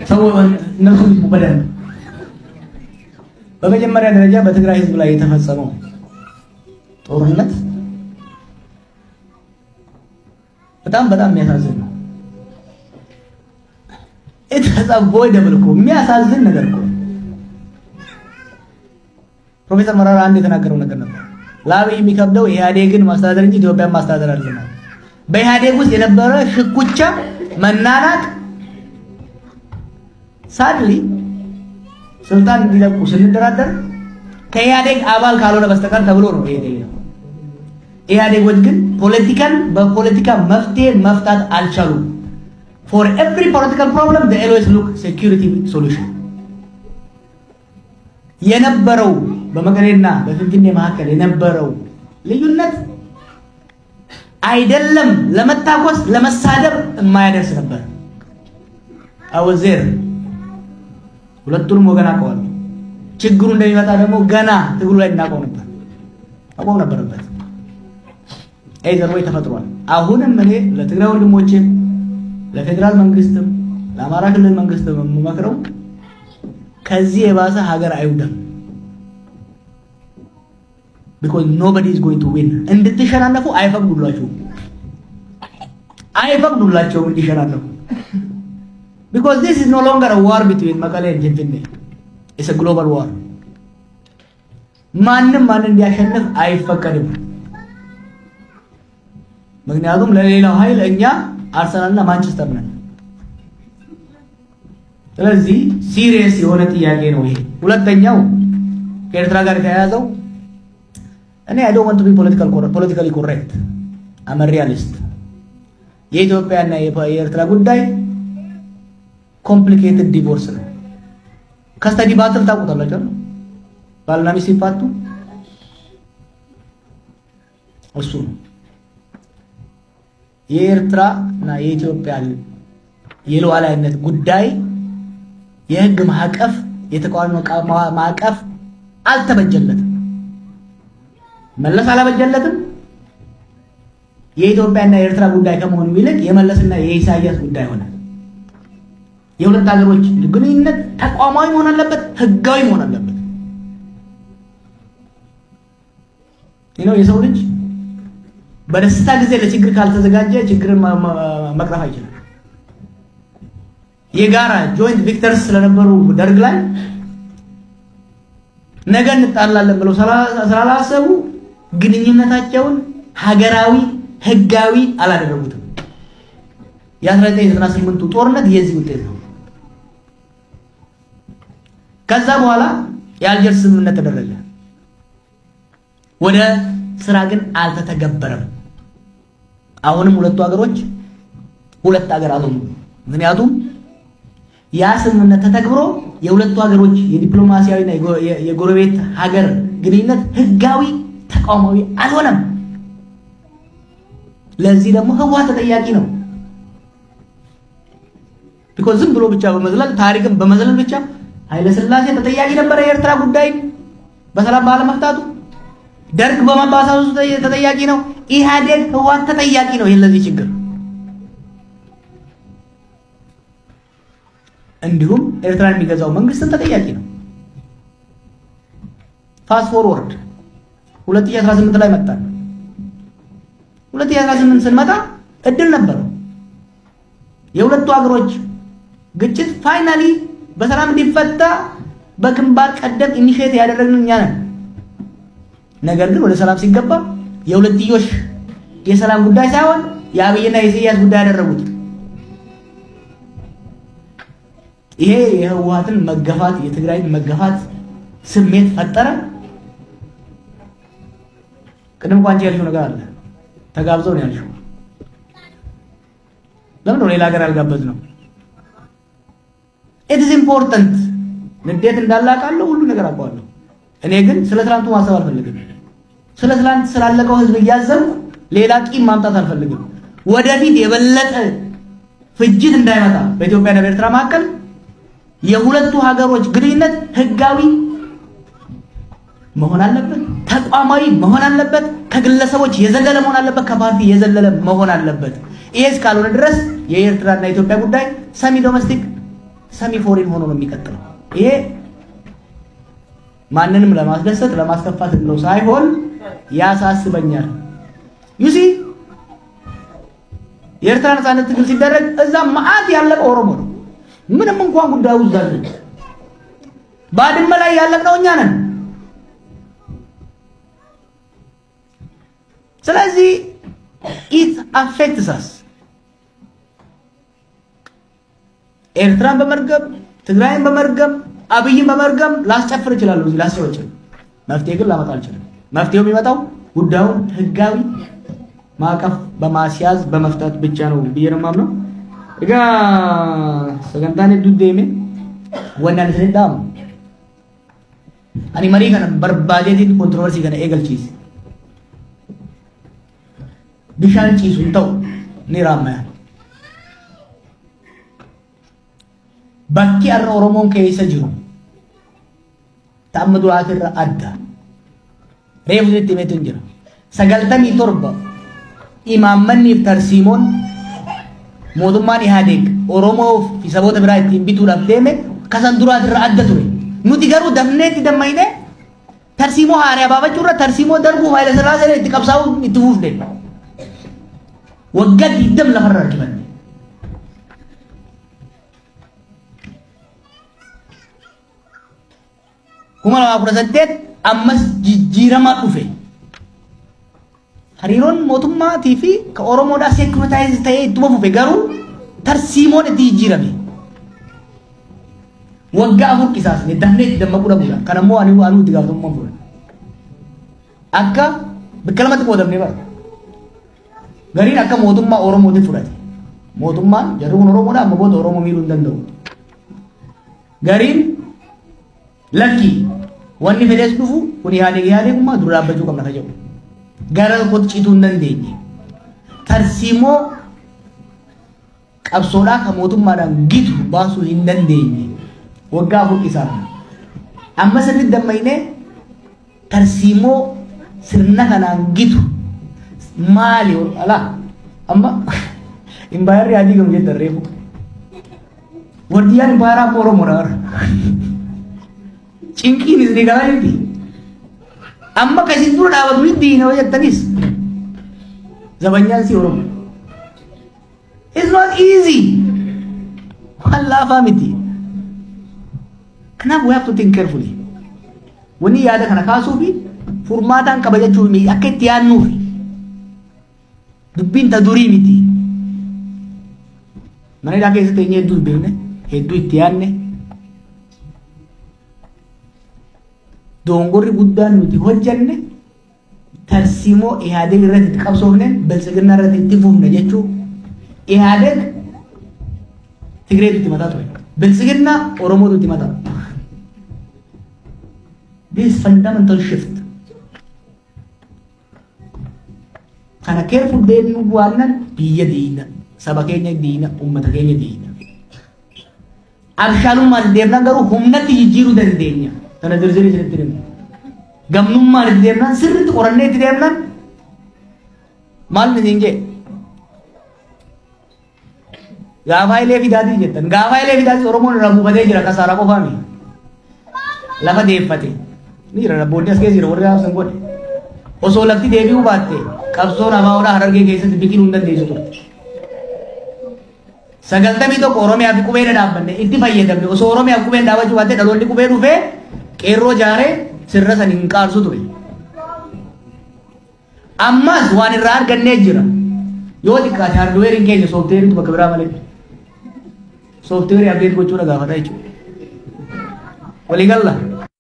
ሰው እነሱ በደን በመጀመሪያ ደረጃ በትግራይ ህዝብ ላይ የተፈጸመው ጦርነት በጣም የሚያሳዝን ነው። avoidable እኮ የሚያሳዝን ነገር እኮ ፕሮፌሰር መራራ አንድ የተናገረው ነገር ነበር። ለአብይ የሚከብደው ኢህአዴግን ማስተዳደር እንጂ ኢትዮጵያን ማስተዳደር አይደለም። በኢህአዴግ ውስጥ የነበረ ሽኩቻ መናናቅ ሳድሊ ስልጣን እንዲለቁ ስንደራደር ከኢህአዴግ አባል ካልሆነ በስተቀር ተብሎ ነው ይሄ። ኢህአዴጎች ግን በፖለቲካ መፍትሄ መፍታት አልቻሉም። For every political problem they always look security solution. የነበረው በመቀሌና በፊንፊኔ መካከል የነበረው ልዩነት አይደለም ለመታኮስ ለመሳደብ የማያደርስ ነበር። አወዘር ሁለቱንም ወገን አቀዋል። ችግሩ እንደሚመጣ ደግሞ ገና ትግሉ ላይ እናቀው ነበርበት። አይዘር ወይ ተፈጥሯል። አሁንም እኔ ለትግራይ ወንድሞቼ ለፌደራል መንግስትም ለአማራ ክልል መንግስትም መመክረው ከዚህ የባሰ ሀገር አይውደም። because nobody is going to win. እንድትሸናነፉ አይፈቅዱላችሁም እንዲሸናነፉ. because this is no longer a war between Mekelle and Finfinnee. It's a global war. ማንም እንዲያሸንፍ አይፈቀድም። ምክንያቱም ለሌላው ኃይል እኛ አርሰናልና ማንቸስተር ነን። ስለዚህ ሲሪየስ የሆነ ጥያቄ ነው ይሄ። ሁለተኛው ከኤርትራ ጋር የተያያዘው እኔ I don't want to be politically correct. I'm a realist. የኢትዮጵያና የኤርትራ ጉዳይ complicated divorce ነው። ከስተዲ ባትል ታውቁታላችሁ ባልና ሚስት ሲፋቱ እሱ ነው። የኤርትራና የኢትዮጵያ የሉዓላዊነት ጉዳይ የህግ ማዕቀፍ የተቋም ማዕቀፍ አልተበጀለትም። መለስ አላበጀለትም። የኢትዮጵያና የኤርትራ ጉዳይ ከመሆኑ ይልቅ የመለስና የኢሳያስ ጉዳይ ሆነ። የሁለት ሀገሮች ግንኙነት ተቋማዊ መሆን አለበት፣ ህጋዊ መሆን አለበት። የሰው ልጅ በደስታ ጊዜ ለችግር ካልተዘጋጀ ችግርን መቅረፍ አይችልም። የጋራ ጆይንት ቪክተርስ ስለነበሩ ደርግ ላይ ነገ እንጣላለን ብለው ስላላሰቡ ግንኙነታቸውን ሀገራዊ ህጋዊ አላደረጉትም። የ1998 ጦርነት የዚህ ውጤት ነው። ከዛ በኋላ የአልጀርስ ስምምነት ተደረገ። ወደ ስራ ግን አልተተገበረም። አሁንም ሁለቱ ሀገሮች ሁለት ሀገር አልሆኑ። ምክንያቱም ያ ስምምነት ተተግብሮ የሁለቱ ሀገሮች የዲፕሎማሲያዊና የጎረቤት ሀገር ግንኙነት ህጋዊ ተቋማዊ አልሆነም። ለዚህ ደግሞ ህወሓት ተጠያቂ ነው። because ዝም ብሎ ብቻ በመዝለል ታሪክን በመዝለል ብቻ ኃይለ ሥላሴ ተጠያቂ ነበር የኤርትራ ጉዳይ በሰላም ባለመፍታቱ። ደርግ በመባሳቱ ተጠያቂ ነው። ኢህአዴግ ህወሓት ተጠያቂ ነው ለዚህ ችግር። እንዲሁም ኤርትራን የሚገዛው መንግስት ተጠያቂ ነው። ፋስት ፎርወርድ 2018 ላይ መጣን። 2018 ስንመጣ እድል ነበር። የሁለቱ ሀገሮች ግጭት ፋይናሊ በሰላም እንዲፈታ በግንባር ቀደም ኢኒሺየት ያደረግን እኛ ነን። ነገር ግን ወደ ሰላም ሲገባ የሁለትዮሽ የሰላም ጉዳይ ሳይሆን የአብይና የኢሳያስ ጉዳይ ያደረጉት። ይሄ የህወሓትን መገፋት የትግራይን መገፋት ስሜት ፈጠረ። ቅድም ቋንቋ ያልሽው ነገር አለ። ተጋብዘው ነው ያልሽው። ለምን ነው ሌላ ሀገር ያልጋበዝ ነው? it is important ንዴት እንዳላቃለው ሁሉ ነገር አውቀዋለሁ። እኔ ግን ስለ ትላንቱ ማሰብ አልፈልግም። ስለ ትላንት ስላለቀው ህዝብ ያዘንኩ ሌላ ቂም ማምጣት አልፈልግም። ወደፊት የበለጠ ፍጅት እንዳይመጣ በኢትዮጵያና በኤርትራ መካከል የሁለቱ ሀገሮች ግንኙነት ህጋዊ መሆን አለበት፣ ተቋማዊ መሆን አለበት፣ ከግለሰቦች የዘለለ መሆን አለበት፣ ከፓርቲ የዘለለ መሆን አለበት። ይሄስ ካልሆነ ድረስ የኤርትራና ኢትዮጵያ ጉዳይ ሰሚ ዶሜስቲክ ሰሚ ፎሪን ሆኖ ነው የሚቀጥለው። ይሄ ማንንም ለማስደሰት ለማስከፋት ነው ሳይሆን ያሳስበኛል። ዩሲ የኤርትራ ነፃነት ትግል ሲደረግ እዛ ማአት ያለቀ ኦሮሞ ነው። ምንም እንኳን ጉዳዩ ዛሬ ባድመ ላይ ያለቀው እኛ ነን። ስለዚህ it affects us። ኤርትራን በመርገም ትግራይን በመርገም አብይን በመርገም ላስጨፍር ይችላል እዚህ ላስጨፍር። መፍትሄ ግን ላመጣ አልችልም። መፍትሄው የሚመጣው ጉዳዩን ህጋዊ ማዕቀፍ በማስያዝ በመፍታት ብቻ ነው ብዬ ነው የማምነው። እጋ ሰገንታኔ ዱዴሜ ወናን ስለዳም ani mari kana barbadeetiin controversy kana eegalchiis bishaan ciisuun ta'u ni raamaya bakki arra oromoon keessa jiru ta'amma duraatirra adda reefu itti meetuun jira 97 imaammanniif tarsiimoon mootummaan ihaadeeg oromoo fi saboota biraa ittiin bituudhaaf deeme kasan duraatirra adda ture. nuti garuu dafneetti dammayne tarsiimoo haaraa baafachuurra tarsiimoo darbuu Haayile Sillaasee itti qabsaa'uu itti fuufne waggaa 20 lafarra argifanne. kuma 2018 ammas jijjiiramaa dhufe. hariiroon mootummaatii fi ka Oromoodhaa seekuriitaayiz ta'ee ittuma fufe garuu tarsiimoon itti jijjiirame. waggaa afur qisaasne dafneetti dammaquu dhabuudha. kanammoo ani itti gaafatamummaan fuudha. akka bakka lamatti qoodamne bara. gariin akka mootummaa Oromootti fudhate. mootummaan jarruun Oromoodha amma booda Oromoo miidhuu hin danda'u. gariin lakki wanni fedhees dhufu kun yaadegummaa dura dhaabbachuu qabna ka jedhu. gara qochiituu hin dandeenye. tarsiimoo qabsoodhaa ka mootummaadhaan gitu baasuu hin dandeenye. waggaa afur qisaasne. amma sirriitti dammayne tarsiimoo sirna kanaan gitu maali ala amma imbaayarri adii gamu jettan reefu wardiyaan imbaayaraa akka Oromoodha bara cinqiin isni galaa jirti amma kasin dura dhaabatu hin diina jettanis zabanyaan si Oromo. It's not easy. waan laafaa miti. kanaaf we have to think carefully. wani yaada kana kaasuu fi furmaataan kabajachuu mi akka itti yaadnuuf dubbiin ta durii miti. mana hidhaa keessatti eenyu hedduu beekne hedduu itti yaadne dongorri guddaan nuti hojjanne tarsiimoo Ihaadeeg irratti itti qabsoofne Biltsiginnaa irratti itti fufne jechuu. Ihaadeeg Tigreetu itti mataa ture, Biltsiginnaa Oromootu itti mataa. This fundamental shift. Kana careful deemnu bu'aanan biyya diina, saba keenya diina, ummata keenya diina. Abshaalummaan deemnaan garuu humnatti jijjiiruu dandeenya. Kana dirzirii isinitti himu. Gamnummaan itti deemnaan sirriitti qorannee itti deemnaan maal ni jee? Gaafa Hayilee Fidaatii jettan. Gaafa Hayilee Fidaatii Oromoon irraa buufatee jira kasaaraa qofaami. Lafa deeffate. Ni jira rabboonni as keessa jira warri haasaan godhe. Osoo lafti deebi'uu baatte qabsoon Abaawoodhaa Harargee keessatti biqiluu hin dandeessu turte. 91 Oromiyaa fi qubee dhaabbanne itti fayyadamne osoo Oromiyaa qubeen dhaabachuu baatte dhaloonni qubee dhufee qeerroo jaaree sirra san hin qaarsu ture. Ammas waan irraa argannee jira. Yoo xiqqaate haardweeriin keenya soofteeriitu bakka biraa malee. Soofteerii abdeet gochuudha gaafata jechuudha. Walii galla.